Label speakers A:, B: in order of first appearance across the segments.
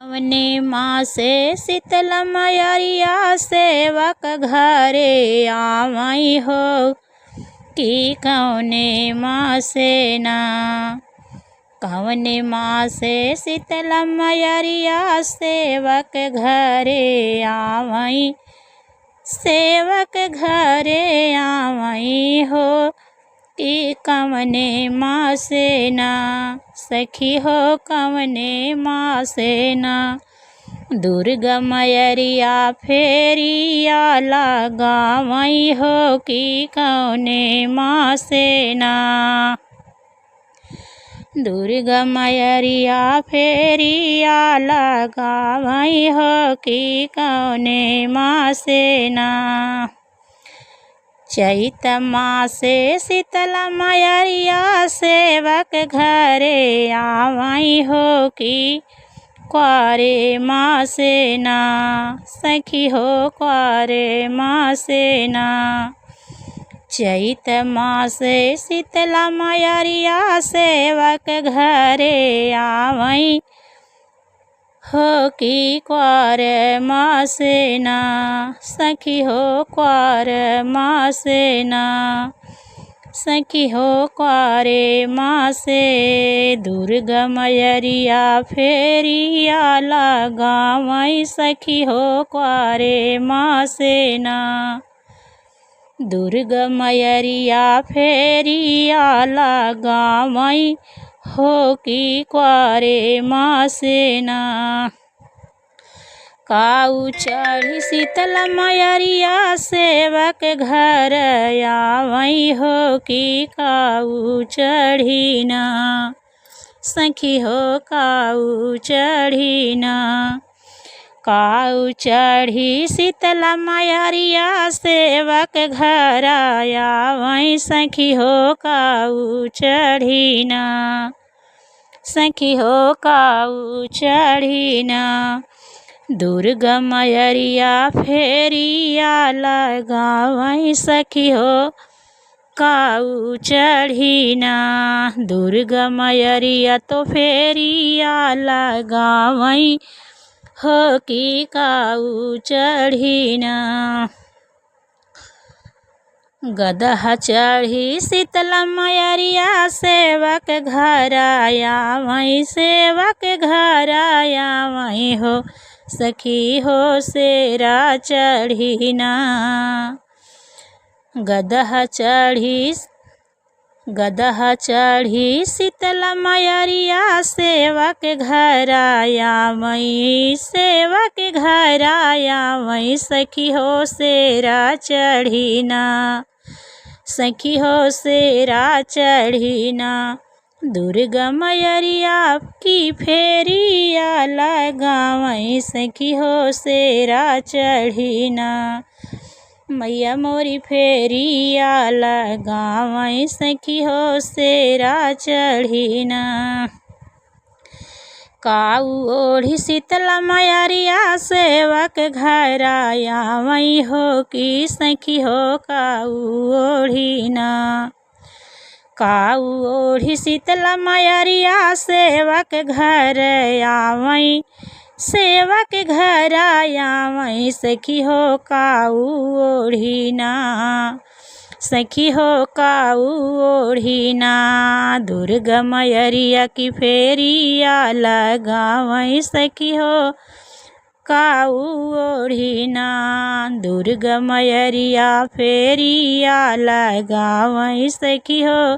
A: कवने मासे शीतल मयरिया सेवक घरे आवई हो कि कवने मासे ना। कवने मासे शीतल मयरिया सेवक घरे आवई, सेवक घरे आवई हो कि कवने मासे ना। सखी हो कवने मासे ना। दुर्गा मयरिया फेरिया लगावई हो कि कवने मासे ना। दुर्गा मयरिया फेरिया लगावई हो कि कवने मासे ना। चैत मासे शीतल मयरिया सेवक घरे आवई हो कि क्वारे मासे ना। सखी हो क्वारे मासे ना। चैत मासे शीतल मयरिया सेवक घरे आवई हो कि क्वार मासे ना। सखी हो क्वार मासे ना। सखी हो क्वारे मासे। दुर्गा मयरिया फेरिया लगावई सखी हो क्वारे मासे ना। दुर्गा मयरिया फेरिया लगावई हो कि क्वारे मासे ना। काऊ चढ़ी शीतल मयरिया सेवक घर आवई हो कि काऊ चढ़ी ना। सखी हो काऊ चढ़ी ना। काऊ चढ़ी शीतल मयरिया सेवक घर आवई सखी हो काऊ चढ़ी ना। सखी हो काऊ चढ़ी ना। दुर्गा मयरिया फेरिया लगावई सखी हो काऊ चढ़ी ना। दुर्गा मयरिया तो फेरिया लगावई हो कि काऊ चढ़ी ना। गदहा चढ़ी शीतल मयरिया सेवक घर आवई, सेवक घर आवई हो सखी हो शेरा चढ़ी ना। गदहा चढ़ी शीतल मयरिया सेवक घर आवई, सेवक घर आवई सखी हो शेरा चढ़ी ना। सखी हो शेरा चढ़ी ना। दुर्गा मयरिया की फेरिया लगावई सखी हो शेरा चढ़ी ना। मैया मोरी फेरिया लगावई सखी हो शेरा चढ़ी ना। काऊ ओढ़ी शीतल मयरिया सेवक घर आवई हो कि सखी हो काऊ ओढ़ी ना। काऊ ओढ़ी शीतल मयरिया सेवक घर आवई, सेवक घर आवई सखी हो काऊ ओढ़ी ना। सखी हो काऊ ओढ़ी ना। दुर्गा मयरिया की फेरिया लगावई सखी हो काऊ ओढ़ी ना। दुर्गा मयरिया फेरिया लगावई सखी हो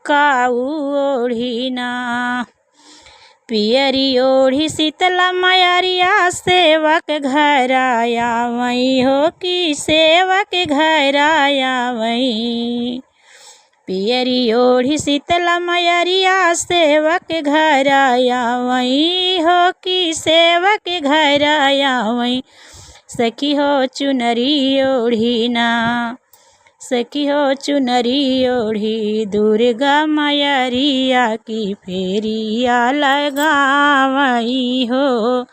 A: काऊ ओढ़ी ना। पियरी ओढ़ी शीतल मयरिया सेवक घर आवई हो कि सेवक घर आवई। पियरी ओढ़ी शीतल मयरिया सेवक घर आवई हो कि सेवक घर आवई सखी हो चुनरी ओढ़ी ना। सखी हो चुनरी ओढ़ी दुर्गा मयरिया की फेरिया लगावई हो।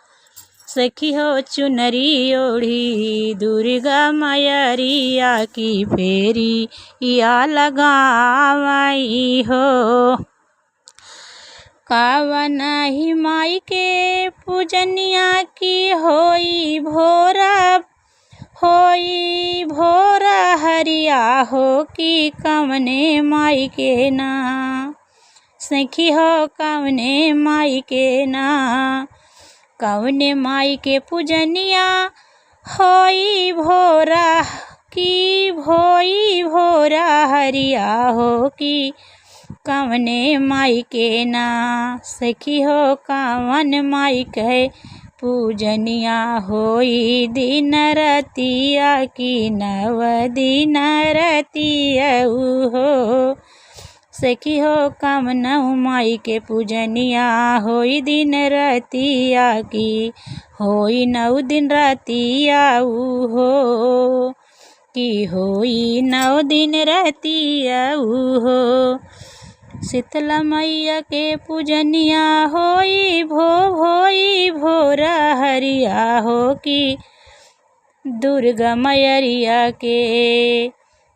A: सखी हो चुनरी ओढ़ी दुर्गा मयरिया की फेरिया लगावई हो। कावन ही माई के पूजनिया की होई भोरा हरिया हो कि कवने माई के ना सखी हो कवने माई के ना कवने माई के पूजनिया होई भोरा हरिया हो कि कवने माई के ना सखी हो कवन माई कहे पूजनिया होई दिन रतिया की नव दिन रतिया हो सखी हो कवन माई के पूजनिया होई दिन रतिया की होई 9 दिन रतिया हो कि होई 9 दिन रतिया हो शीतला मैया के पूजनिया होई भोरा हरिया हो कि दुर्गा मैया के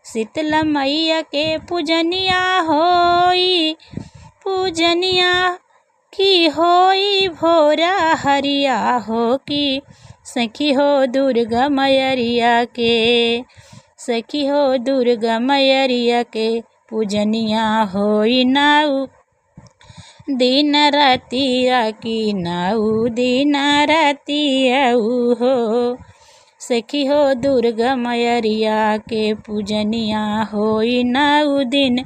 A: शीतला मैया के पूजनिया होई की होई भोरा हरिया हो कि सखी हो दुर्गा मैया के सखी हो दुर्गा मैया के पूजनिया होई 9 दिन रतिया की 9 दिन रतिया हो सखी हो दुर्गा मैया के पूजनिया होई 9 दिन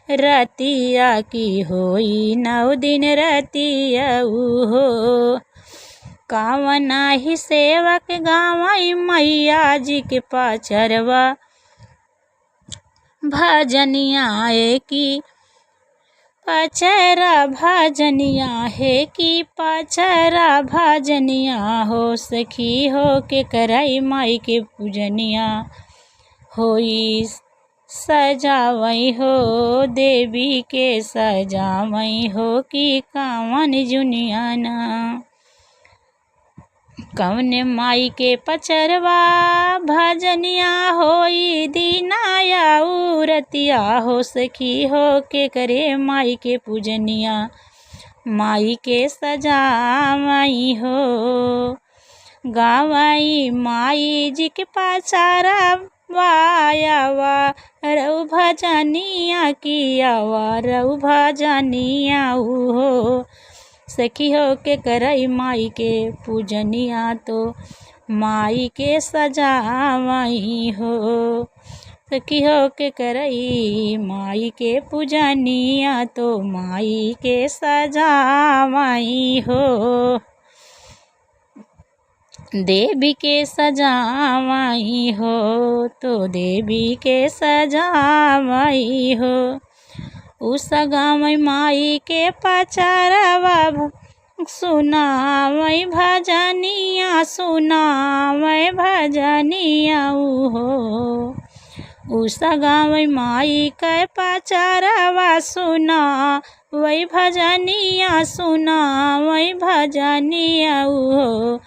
A: रतिया की होई 9 दिन रतिया हो कावना ही सेवक गावई मैया जी के पाचरवा भजनिया है कि पचरा भजनिया है कि पचरा भजनिया हो सखी हो के करई माई के पूजनिया होई सजावई हो देवी के सजावई हो कि कावन जुनियाना कवने माई के पचरवा भजनिया होई दीनाया रतिया हो सखी हो के करे माई के पूजनिया माई के सजावई हो गावई माई जी के पचारा वायावा रऊ भजनिया कियावा रऊ भजनिया हो सखी हो के करई माई के पूजनिया तो माई के सजावई हो सखी हो के करई माई के पूजनिया तो माई के सजावई हो देवी के सजावई हो तो देवी के सजावई हो उस गावई माई के पचारवा सुनावई भजनिया हो उस गावई माई के पचारवा सुनावई भजनिया हो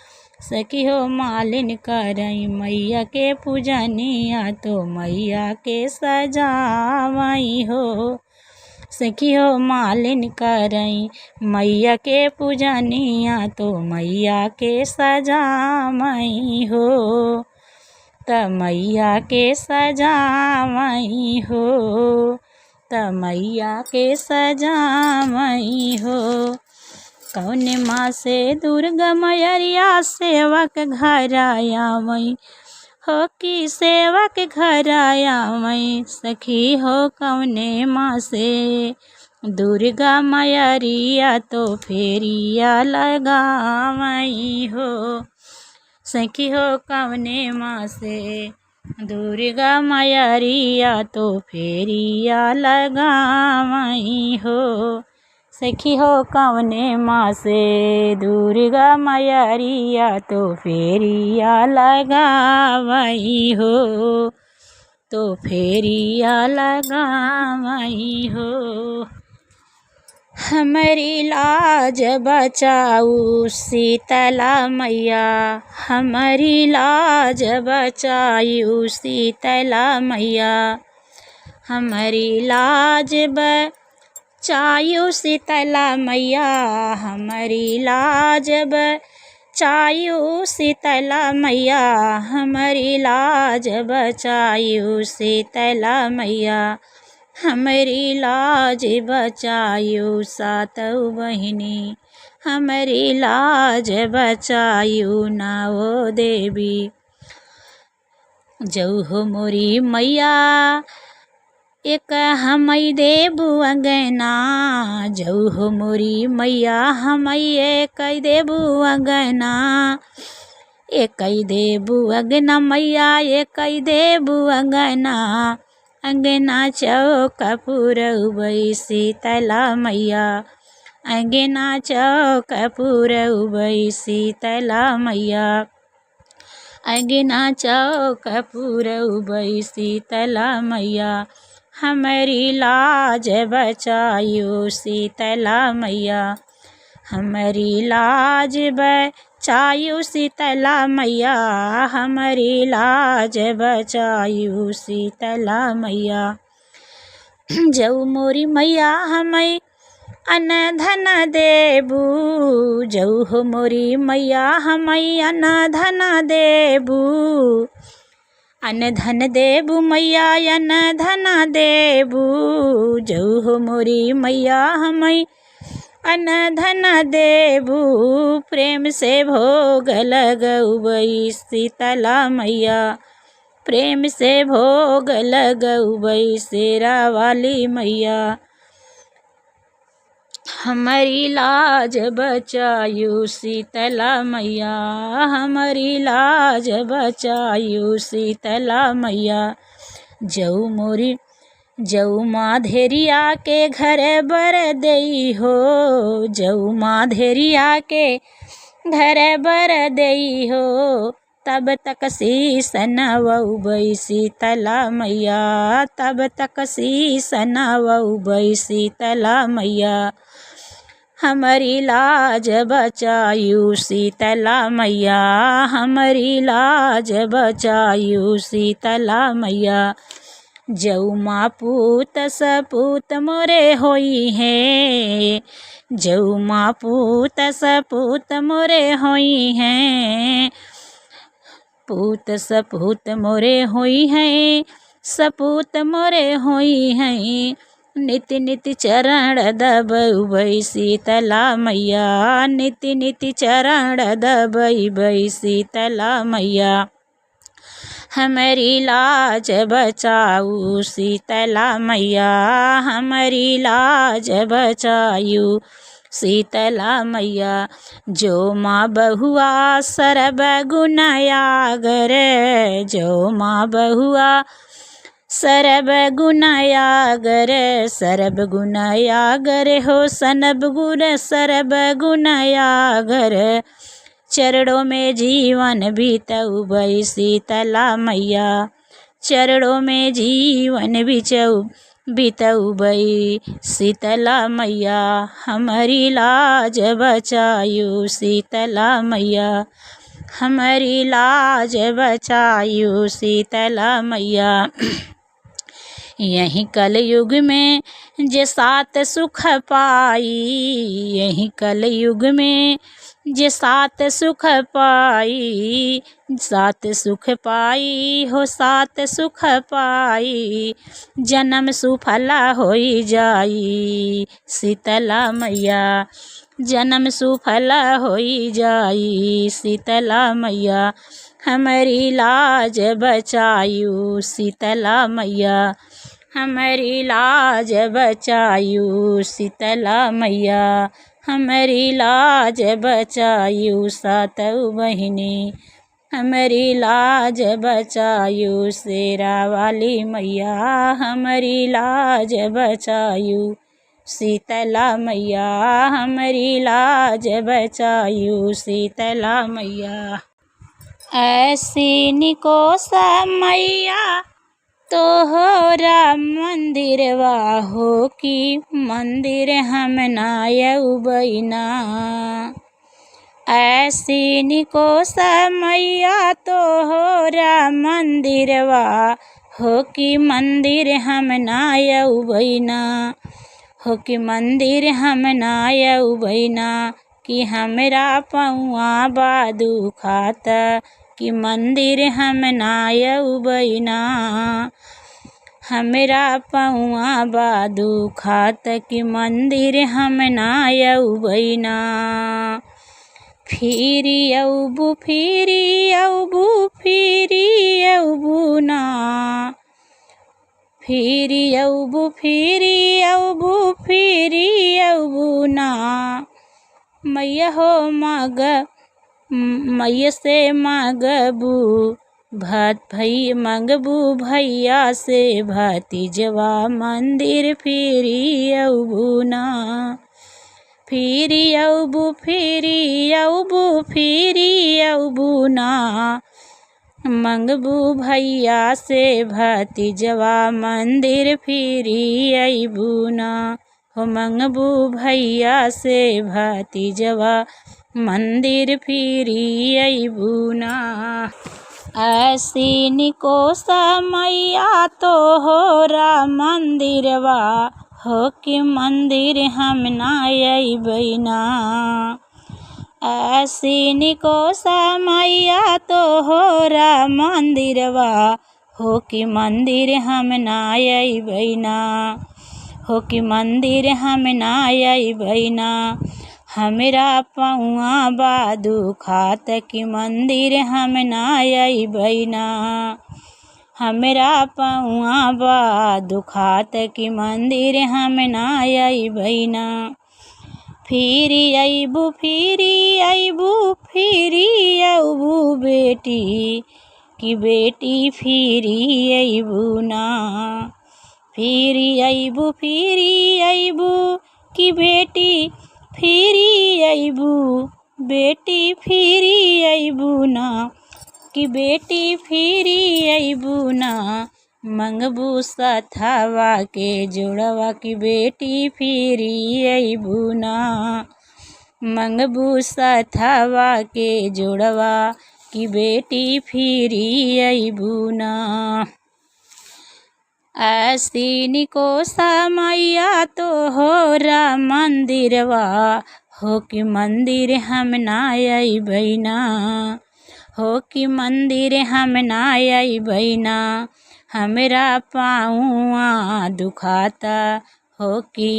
A: सखी हो मालिन करई मैया के पूजनिया तो मैया के सजावई हो सखी हो मालिन करई मैया के पूजनिया तो मैया के सजावई हो त मैया के सजावई हो त मैया के सजावई हो कौने माँ से दुर्गा मैया सेवक घर आयावई हो कि सेवक घर आयावई सखी हो कौने माँ से दुर्गा मैया तो फेरिया लगावई हो सखी हो कौने माँ से दुर्गा मैया तो फेरिया लगावई हो सखी हो कौने माँ से दुर्गा मैया तो फेरिया लगावई हो तो फेरिया लगावई हो हमारी लाज बचाऊ शीतला मैया हमारी लाज बचाऊ शीतला मैया हमारी लाज चायु शीतला मैया हमारी लाज बचायु शीतला मैया हमारी लाज बचायु शीतला मैया हमारी लाज बचायु सातों बहिनी हमारी लाज बचायु नाओ देवी। जऊ हो मोरी मैया एक हमई देबू अंगना जऊ हो मोरी मैया हमई एक देबू अंगना एक देबू अंगना मैया एक देबू अंगना अंगना चौक पुरउबई शीतला मैया अंगना चौक पुरउबई शीतला मैया अंगना चौक पुरउबई शीतला मैया हमारी लाज बचायु शीतला मैया हमारी लाज बचायु शीतला मैया हमारी लाज बचायु शीतला मैया। जऊ मोरी मैया हमें अन धन देबू जऊ हो मोरी मैया हमें अन धन देबू अन धन देबू मैया अन धन देबू जऊ हो मोरी मैया हमें अन धन देबू प्रेम से भोग लगउबई शीतला मैया प्रेम से भोग लगउबई शेरा वाली मैया हमारी लाज बचायु शीतला मैया हमारी लाज बचायु शीतला मैया। जऊ मोरी जऊ माधेरिया के घर बर देई हो जऊ माधेरिया के घर बर देई हो तब तक शीस नवउबई शीतला मैया तब तक शीस नवउबई शीतला मैया हमारी लाज बचायु शीतला मैया हमारी लाज बचायु शीतला मैया। जऊ माँ पूत सपूत मोरे होई हैं जऊ माँ पूत सपूत मोरे होई हैं पूत सपूत मोरे होई हैं सपूत मोरे होई हैं निति निति चरण दबउबई शीतला मैया निति निति चरण दबउबई शीतला मैया हमारी लाज बचाऊ शीतला मैया हमारी लाज बचायु शीतला मैया। जो माँ बहुआ सरब गुनायागर जो माँ बहुआ सरब गुनायागर सरब गुनायागर हो सनब गुण सरब गुनायागर चरणों में जीवन बीतउबई शीतला मैया चरणों में जीवन बीतउबई शीतला मैया हमारी लाज बचायु शीतला मैया हमारी लाज बचायु शीतला मैया। यही कलयुग में जे सात सुख पाई यही कलयुग में जे सात सुख पाई सात सुख पाई हो सात सुख पाई जन्म सुफला होई जाई शीतला मैया जन्म सुफला होई जाई शीतला मैया हमारी लाज बचायु शीतला मैया हमारी लाज बचायु शीतला मैया हमारी लाज बचायु सातों बहिनी हमारी लाज बचायु शेरा वाली मैया हमारी लाज बचायु शीतला मैया हमारी लाज बचायु शीतला मैया। ऐसी निकोस मैया तोहरा मंदिरवा हो कि मंदिर हम नायउबैना ऐसी निकोस मैया तोहरा मंदिरवा हो कि मंदिर हम नायउबैना हो कि मंदिर हम ना अउबैना कि हमरा पौआ बा दुखात कि मंदिर हम ना अउबैना हमरा पौआ बा दुखात कि मंदिर हम ना अउबैना फिरी अउबू ना फिरी अउबू ना मैया हो मैया से मांगबू भैया से भतीजवा मंदिर फिरी अउबू ना फिरी अउबू ना मंगबू भैया से भतीजवा मंदिर फिरी अइबू ना हो मंगबू भैया से भतीजवा मंदिर फिरी अइबू ना ऐसी निको समैया तोहरा मंदिरवा हो कि मंदिर हम ना अइबैना ऐसी निको समैया तोहरा मंदिरवा हो कि मंदिर हम ना अइबैना हो कि मंदिर हम ना अइबैना हमरा पौआ बा दुखात कि मंदिर हम ना अइबैना हमरा पौआ बा दुखात कि मंदिर हम ना अइबैना फिरी अइबू बेटी कि बेटी फिरी अइबू ना फिरी अइबू कि बेटी फिरी अइबू बेटी फिरी अइबू ना कि बेटी फिरी अइबू ना मंगबू सथवा के जोड़वा कि बेटी फिरी अइबू ना मंगबू सथवा के जोड़वा कि बेटी फिरी अइबू ना ऐसी निको समैया तोहरा मंदिरवा हो कि मंदिर हम ना अइबैना हो कि मंदिर हम ना अइबैना हमरा पौआ दुखाता हो कि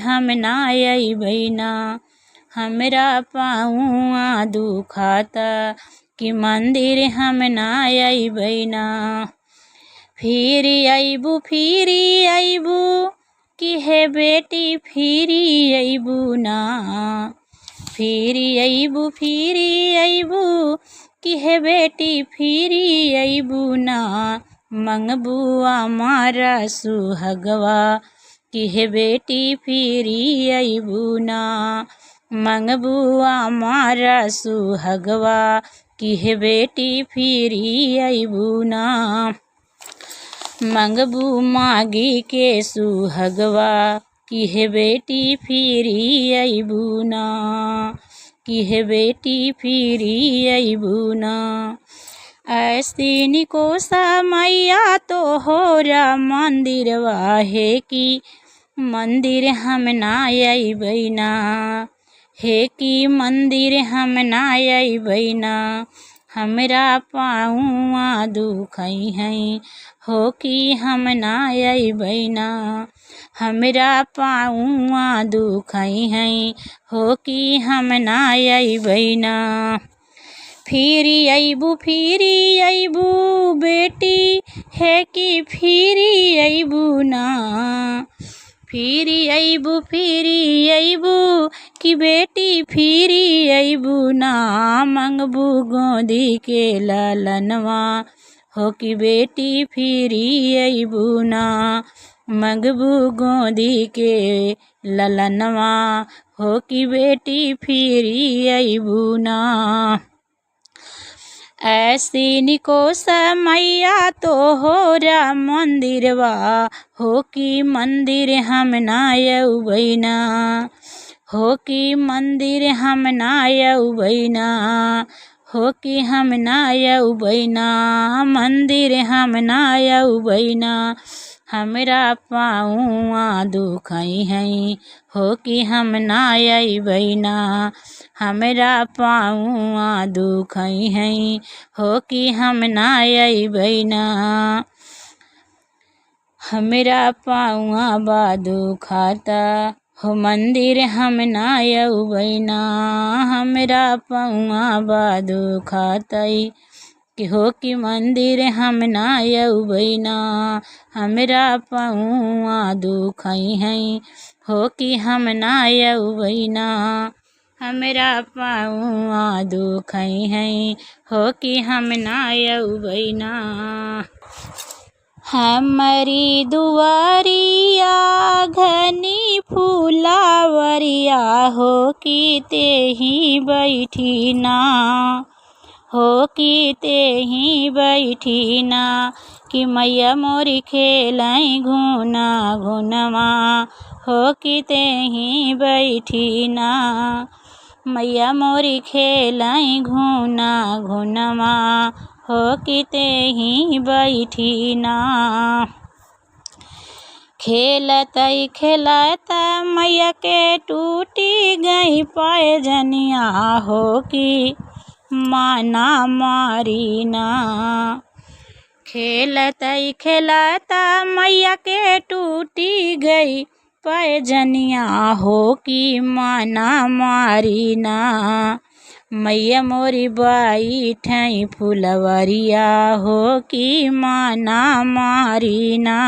A: हम ना अइबैना हमरा पौआ दुखाता कि मंदिर हम ना अइबैना फिरी अइबू कि हे बेटी फिरी अइबू ना फिरी अइबू कि हे बेटी फिरी अइबू ना मंगबू हमारा सुहगवा कि हे बेटी फिरी अइबू ना मंगबू हमारा सुहगवा कि हे बेटी फिरी अइबू ना मंगबू मागी के सुहगवा कि हे बेटी फिरी अइबू ना कि हे बेटी फिरी अइबू ना ऐसी निको समैया तोहरा मंदिरवा है कि मंदिर हम ना अइबैना है कि मंदिर हम ना अइबैना हमरा पौआ दुखई हैं हो कि हम ना अइबैना हमरा पौआ दुखई हैं हो कि हम ना अइबैना फिरी अइबू बेटी है कि फिरी अइबू ना फिरी अइबू कि बेटी फिरी अइबू ना मंगबू गोदी के ललनवा हो कि बेटी फिरी अइबू ना मंगबू गोदी के ललनवा हो कि बेटी फिरी अइबू ना ऐसी निको समैया तोहरा मंदिरवा हो कि मंदिर हम ना अइबैना हो कि मंदिर हम ना अइबैना हो कि हम ना अइबैना मंदिर हम ना अइबैना हमरा पाऊआ दुखई हैं हो कि हम ना अइबै ना। हमरा पाऊआ दुखई हैं हो कि हम ना अइबै ना। हमरा पाऊआ बा दुखाता हो मंदिर हम ना अइबै ना। हमरा पाऊआ बा दुखातई कि हो कि मंदिर हम ना अइबै ना। हमरा पाऊआ दुखई हैं हो कि हम ना अइबै ना। हमरा पाऊआ दुखई हैं हो कि हम ना अइबै ना। हमरी दुआरिया घनी फुलावरिया हो कि तेही बैठी ना। हो कि तेही बैठी ना कि मैया मोरी खेलाई घुना घुनवा हो कि तेही बैठी ना। मैया मोरी खेलाई घुना घुनवा हो कि तेही बैठी ना। खेलतई खेलता मैया के टूटी गई पैजनिया हो कि माना मारी ना। खेलतई खेलता मैया के टूटी गई पैजनिया हो कि माना मारी ना। मैया मोरी बैठई फुलवरिया हो कि माना मारी ना।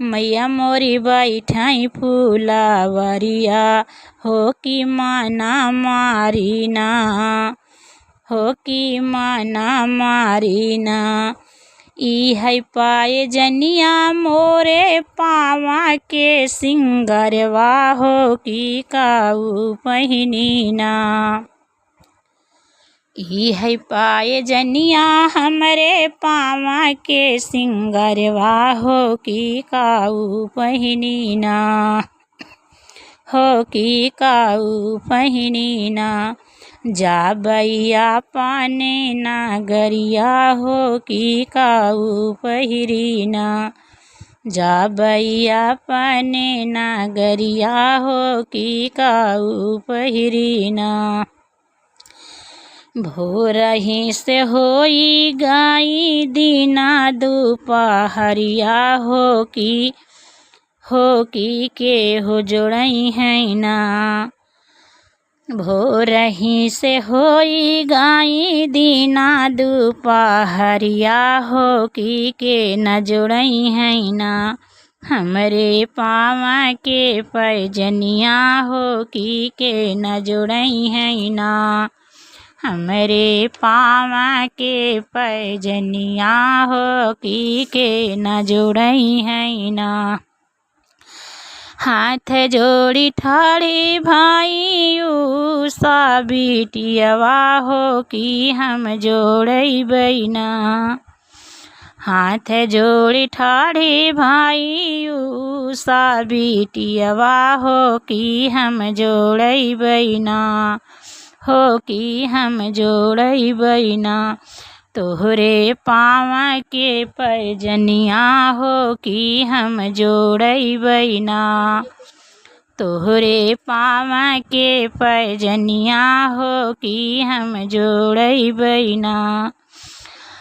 A: मैया मोरी बैठई फुलवरिया हो कि माना मारी ना। हो कि माना मारी ना। ई है पैजनिया मोरे पावा के सिंगरवा हो कि काऊ पहिनी ना। ई है पैजनिया हमरे पावा के सिंगरवा हो कि काऊ पहिनी ना। हो कि काऊ पहिनी ना। जाबैया पाने नागरिया हो कि काऊ पहिरी ना। जाबैया पाने नागरिया हो कि काऊ पहिरी ना। भोरही से होई गाई दीना दुपहरिया हो कि के हो जोड़ई है ना। भोरही से होई गाई दीना दुपहरिया हो कि के न जोड़ई है ना। हमरे पावा के पैजनिया हो कि के न जोड़ई है ना। हमरे पावा के पैजनिया हो कि के न जोड़ई है ना। हाथ जोड़ी ठाड़ी भाई सा बिटियवा हो कि हम जोड़बै ना। हाथ जोड़ी ठाड़ी भाई सा बिटियवा हो कि हम जोड़बै ना। हो कि हम जोड़बै ना। तोहरे पावा के पैजनिया हो कि हम जोड़बै ना। तोहरे पावा के पैजनिया हो कि हम जोड़बै ना।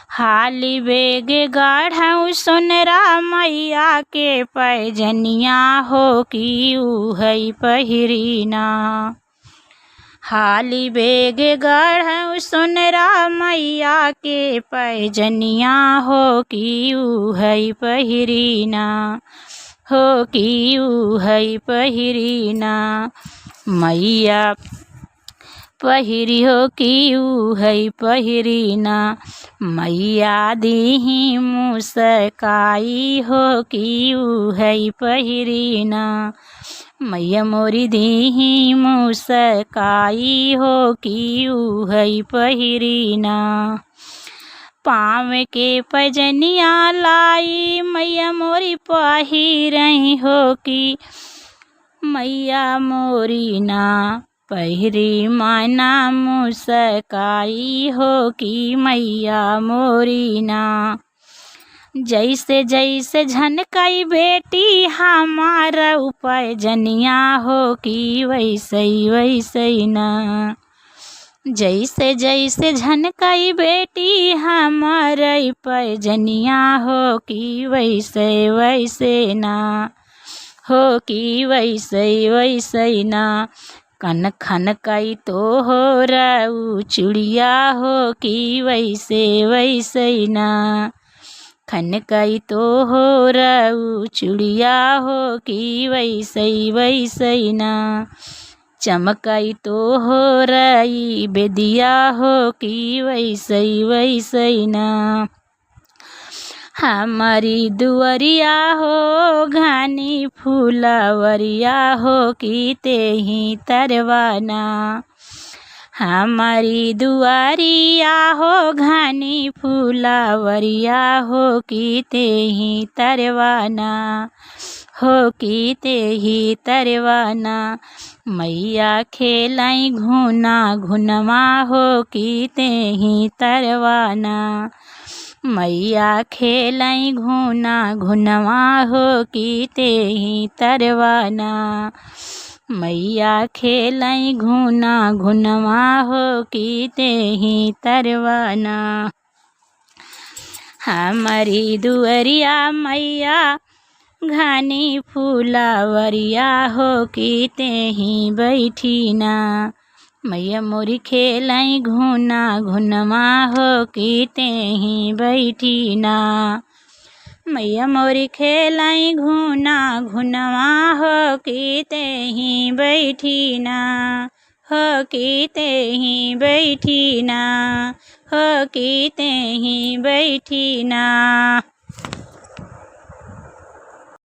A: हाली बेग गाढ़ऊ सोनरा मैया के पैजनिया हो कि उहई पहिरी ना। हाली बेग गढ़ऊ सोनरा मैया के पैजनिया हो कि उहई पहिरी ना। हो कि उहई पहिरी ना। मैया पहिरी हो कि उहई पहिरी ना। मैया दीही मुस्काई हो कि उहई पहिरी ना। मैया मोरी दीही मुस्काई हो कि उहई पहिरी ना। पाँव के पैजनिया लाई मैया मोरी पहिरई हो कि मैया मोरी ना। पहिरी माना मुस्काई हो कि मैया मोरी ना। जैसे जैसे झनकई बेटी हमारा ऊपर जनिया हो कि वैसे वैसे ना। जैसे जैसे झनकई बेटी हमारा ऊपर जनिया हो कि वैसे वैसे ना। हो कि वैसे वैसे ना। कन खन कई तो हो रऊ चुड़िया हो कि वैसे वैसे ना। खन कई तो हो रऊ चुड़िया हो कि वैसे वैसे ना। चमकई तो हो रई बेदिया हो कि वैसे वैसे ना। हमारी दुअरिया हो घानी फूलवरिया हो कि तेही तरवाना। हमारी दुआरिया हो घानी फूलवरिया हो कि तेही तरवाना। हो कि तेही तरवाना। मैया खेलाई घुना घुनवा हो कि तेही तरवाना। मैया खेलाई घुना घुनवा हो कि तेही तरवाना। मैया खेलाई घुना घुनवा हो कि तेही तरवाना। हमारी दुअरिया मैया घानी फूलवरिया हो कि तेही बैठीना। मैया मोरी खेलाई घुना घुनवा हो कि तेही बैठीना। मैया मोरी खेलाई घुना घुनवा हो कि तेही बैठीना। हो कि तेही बैठीना। हो कि तेही बैठीना।